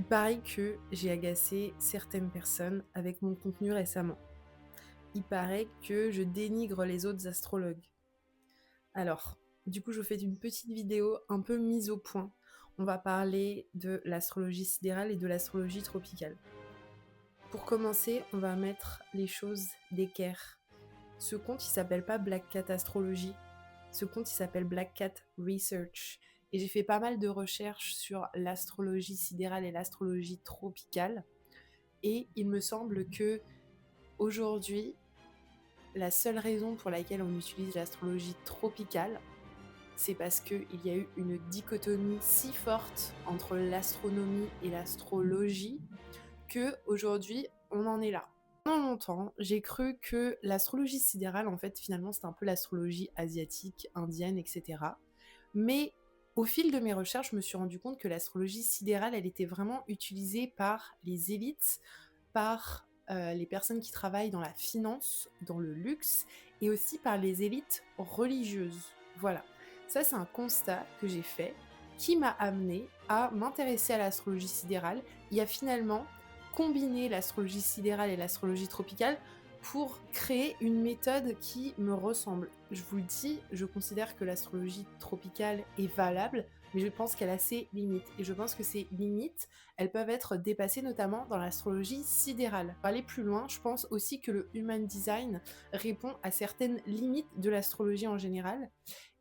Il paraît que j'ai agacé certaines personnes avec mon contenu récemment. Il paraît que je dénigre les autres astrologues. Alors, du coup, je vous fais une petite vidéo un peu mise au point. On va parler de l'astrologie sidérale et de l'astrologie tropicale. Pour commencer, on va mettre les choses d'équerre. Ce compte, il s'appelle pas Black Cat Astrologie. Ce compte, il s'appelle Black Cat Research. Et j'ai fait pas mal de recherches sur l'astrologie sidérale et l'astrologie tropicale. Et il me semble que aujourd'hui, la seule raison pour laquelle on utilise l'astrologie tropicale, c'est parce qu'il y a eu une dichotomie si forte entre l'astronomie et l'astrologie que aujourd'hui on en est là. Pendant longtemps, j'ai cru que l'astrologie sidérale, en fait, finalement, c'était un peu l'astrologie asiatique, indienne, etc. Mais au fil de mes recherches, je me suis rendu compte que l'astrologie sidérale, elle était vraiment utilisée par les élites, par les personnes qui travaillent dans la finance, dans le luxe, et aussi par les élites religieuses. Voilà. Ça, c'est un constat que j'ai fait qui m'a amené à m'intéresser à l'astrologie sidérale et à finalement combiner l'astrologie sidérale et l'astrologie tropicale pour créer une méthode qui me ressemble. Je vous le dis, je considère que l'astrologie tropicale est valable, mais je pense qu'elle a ses limites. Et je pense que ces limites, elles peuvent être dépassées notamment dans l'astrologie sidérale. Pour aller plus loin, je pense aussi que le human design répond à certaines limites de l'astrologie en général.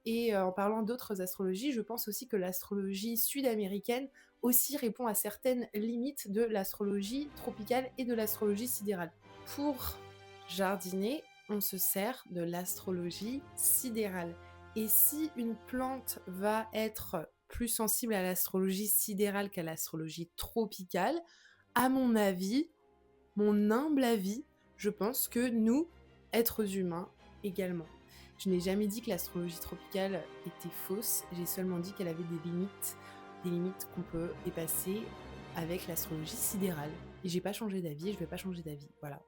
Et en parlant d'autres astrologies, je pense aussi que l'astrologie sud-américaine aussi répond à certaines limites de l'astrologie tropicale et de l'astrologie sidérale. Pour jardiner, on se sert de l'astrologie sidérale. Et si une plante va être plus sensible à l'astrologie sidérale qu'à l'astrologie tropicale, à mon avis, mon humble avis, je pense que nous, êtres humains, également. Je n'ai jamais dit que l'astrologie tropicale était fausse, j'ai seulement dit qu'elle avait des limites qu'on peut dépasser avec l'astrologie sidérale. Et j'ai pas changé d'avis et je vais pas changer d'avis, voilà.